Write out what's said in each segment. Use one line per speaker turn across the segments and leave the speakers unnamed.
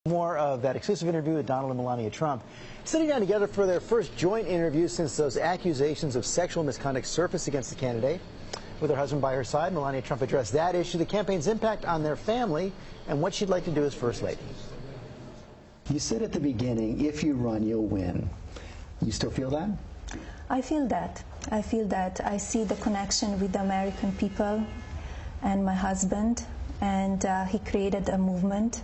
More of that exclusive interview with Donald and Melania Trump sitting down together for their first joint interview since those accusations of sexual misconduct surfaced against the candidate. With her husband by her side, Melania Trump addressed that issue, the campaign's impact on their family, and what she'd like to do as First Lady.
You said at the beginning, if you run, you'll win. You still feel that?
I feel that. I feel that. I see the connection with the American people and my husband, and he created a movement.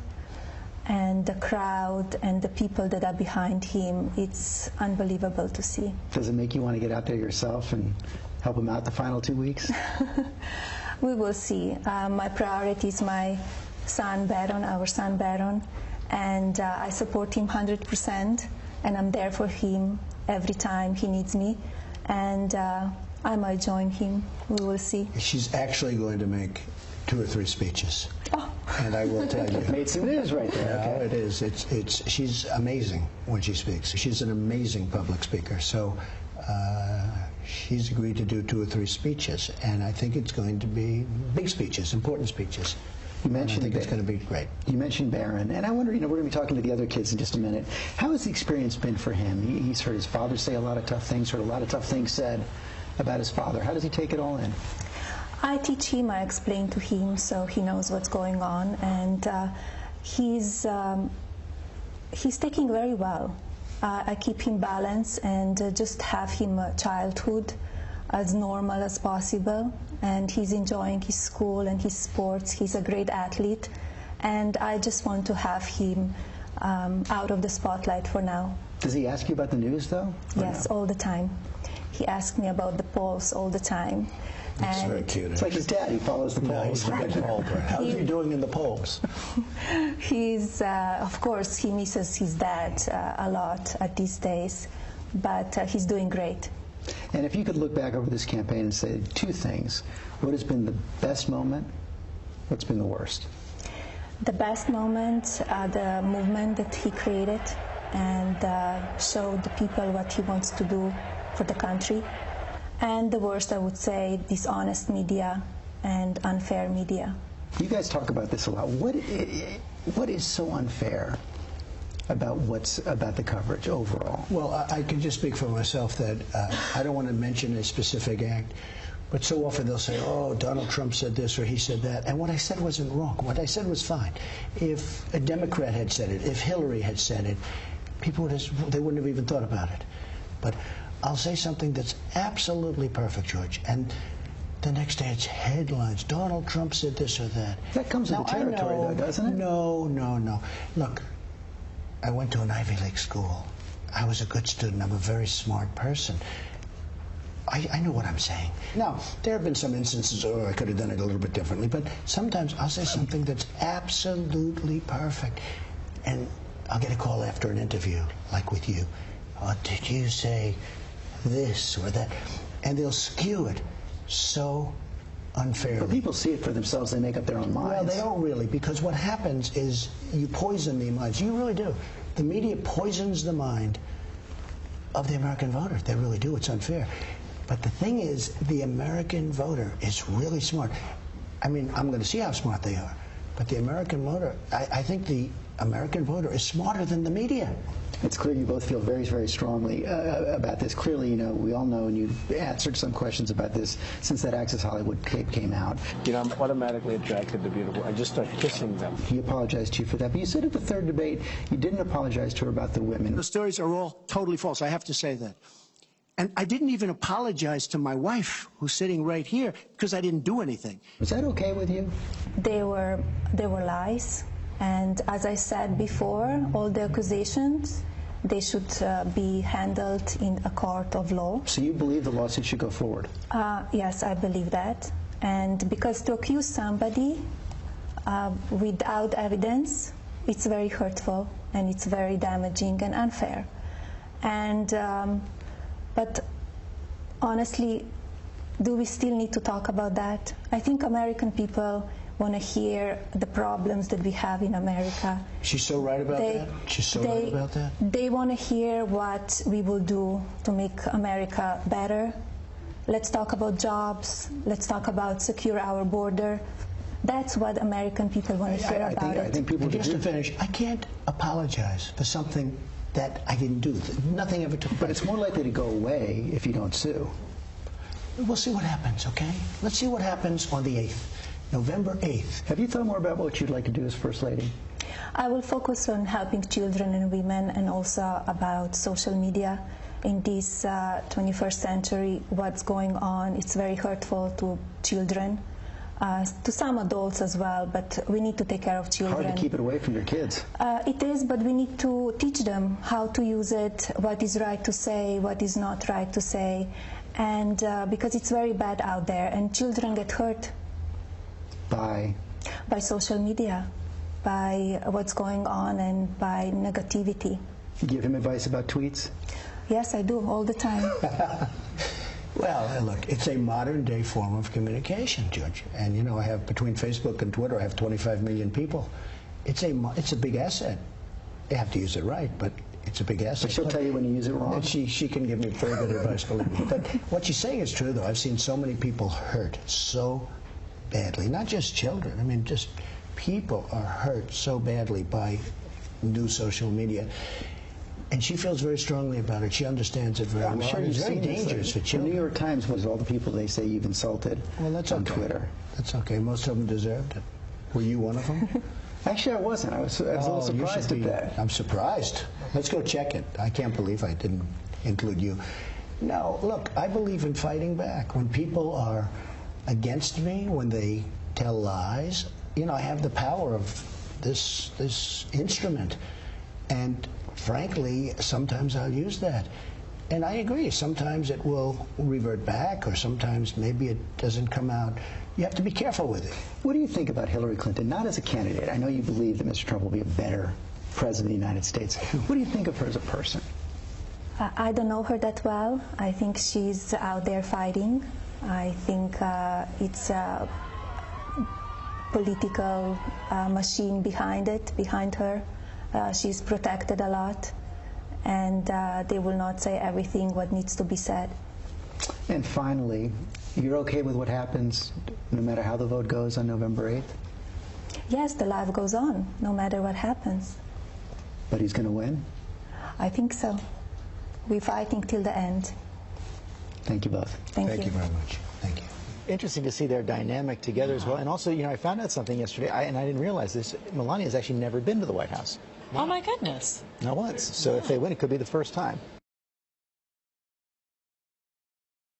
And the crowd and the people that are behind him, it's unbelievable to see.
Does it make you want to get out there yourself and help him out the final 2 weeks?
We will see. My priority is my son Barron, our son Barron, and I support him 100%, and I'm there for him every time he needs me, and I might join him. We will see.
She's actually going to make 2 or 3 speeches. Oh. And I will tell you.
Made some news right there.
No, okay. It is. She's amazing when she speaks. She's an amazing public speaker. So she's agreed to do 2 or 3 speeches, and I think it's going to be big speeches, important speeches.
You mentioned
I think it's going to be great.
You mentioned Barron, and I wonder, we're going to be talking to the other kids in just a minute. How has the experience been for him? He's heard his father say a lot of tough things, heard a lot of tough things said about his father. How does he take it all in?
I teach him, I explain to him, so he knows what's going on, and he's taking very well. I keep him balanced and just have him a childhood as normal as possible, and he's enjoying his school and his sports. He's a great athlete, and I just want to have him out of the spotlight for now.
Does he ask you about the news, though?
Yes, all the time. He asks me about the polls all the time.
That's very cute.
It's like his dad. He follows the polls.
No, he's a good poll. How's he doing in the polls?
He's, of course, he misses his dad a lot at these days, but he's doing great.
And if you could look back over this campaign and say 2 things, what has been the best moment? What's been the worst?
The best moment, the movement that he created and showed the people what he wants to do for the country. And the worst, I would say, dishonest media and unfair media.
You guys talk about this a lot. What is so unfair about the coverage overall?
Well, I can just speak for myself that I don't want to mention a specific act, but so often they'll say, oh, Donald Trump said this or he said that, and what I said wasn't wrong. What I said was fine. If a Democrat had said it, if Hillary had said it, people they wouldn't have even thought about it. But I'll say something that's absolutely perfect, George, and the next day it's headlines. Donald Trump said this or that.
That comes with the territory, though, doesn't it?
No. Look, I went to an Ivy League school. I was a good student. I'm a very smart person. I know what I'm saying. Now, there have been some instances, oh, I could have done it a little bit differently, but sometimes I'll say something that's absolutely perfect, and I'll get a call after an interview, like with you. Oh, did you say this or that? And they'll skew it so unfairly.
But people see it for themselves. They make up their own minds.
Well, they don't really, because what happens is you poison the minds. You really do. The media poisons the mind of the American voter. They really do. It's unfair. But the thing is, the American voter is really smart. I mean, I'm going to see how smart they are. But the American voter, I think the American voter is smarter than the media.
It's clear you both feel very, very strongly about this. Clearly, we all know, and you've answered some questions about this since that Access Hollywood tape came out.
I'm automatically attracted to beautiful. I just start kissing them.
He apologized to you for that. But you said at the 3rd debate you didn't apologize to her about the women.
The stories are all totally false. I have to say that. And I didn't even apologize to my wife, who's sitting right here, because I didn't do anything.
Was that okay with you?
They were lies. And as I said before, all the accusations, they should be handled in a court of law.
So you believe the lawsuit should go forward?
Yes, I believe that. And because to accuse somebody without evidence, it's very hurtful and it's very damaging and unfair. And but honestly, do we still need to talk about that? I think American people want to hear the problems that we have in America.
She's so right about that? She's so right about that?
They want to hear what we will do to make America better. Let's talk about jobs. Let's talk about secure our border. That's what American people want to hear about
I
it.
think people
And just to
do.
finish, I can't apologize for something that I didn't do. Nothing ever took place.
But it's more likely to go away if you don't sue.
We'll see what happens, okay? Let's see what happens on the 8th, November 8th.
Have you thought more about what you'd like to do as First Lady?
I will focus on helping children and women, and also about social media in this 21st century. What's going on, it's very hurtful to children, to some adults as well, but we need to take care of children.
Hard to keep it away from your kids.
It is, but we need to teach them how to use it, what is right to say, what is not right to say, and because it's very bad out there, and children get hurt
By
social media, by what's going on, and by negativity.
you give him advice about tweets?
Yes, I do, all the time.
Well, look, it's a modern-day form of communication, Judge. And, you know, I have, between Facebook and Twitter, I have 25 million people. It's a big asset. You have to use it right, but it's a big asset.
But she'll tell you when you use it wrong.
And she can give me very good advice, believe me. But what she's saying is true, though. I've seen so many people hurt so badly. Not just children. I mean, just people are hurt so badly by new social media. And she feels very strongly about it. She understands it very
I'm
well.
sure
And
you've
it's very
seen this.
dangerous for
The
children.
New York Times was all the people they say you've insulted
Well, that's
on
okay.
Twitter.
That's okay. Most of them deserved it. Were you one of them?
Actually, I wasn't. I was a little
Oh, you
surprised
should
at
be.
that.
I'm surprised. Let's go check it. I can't believe I didn't include you. No, look, I believe in fighting back. When people are against me, when they tell lies, you know, I have the power of this instrument. And frankly, sometimes I'll use that. And I agree, sometimes it will revert back, or sometimes maybe it doesn't come out. You have to be careful with it.
What do you think about Hillary Clinton? Not as a candidate. I know you believe that Mr. Trump will be a better president of the United States. What do you think of her as a person?
I don't know her that well. I think she's out there fighting. I think it's a political machine behind her. She's protected a lot, and they will not say everything what needs to be said.
And finally, you're okay with what happens no matter how the vote goes on November 8th?
Yes, the life goes on, no matter what happens.
But he's going to win?
I think so. We're fighting till the end.
Thank you both.
Thank
Thank you very much. Thank you.
Interesting to see their dynamic together as well. And also, you know, I found out something yesterday, and I didn't realize this. Melania has actually never been to the White House.
Oh, my goodness.
Not once. So if they win, it could be the first time.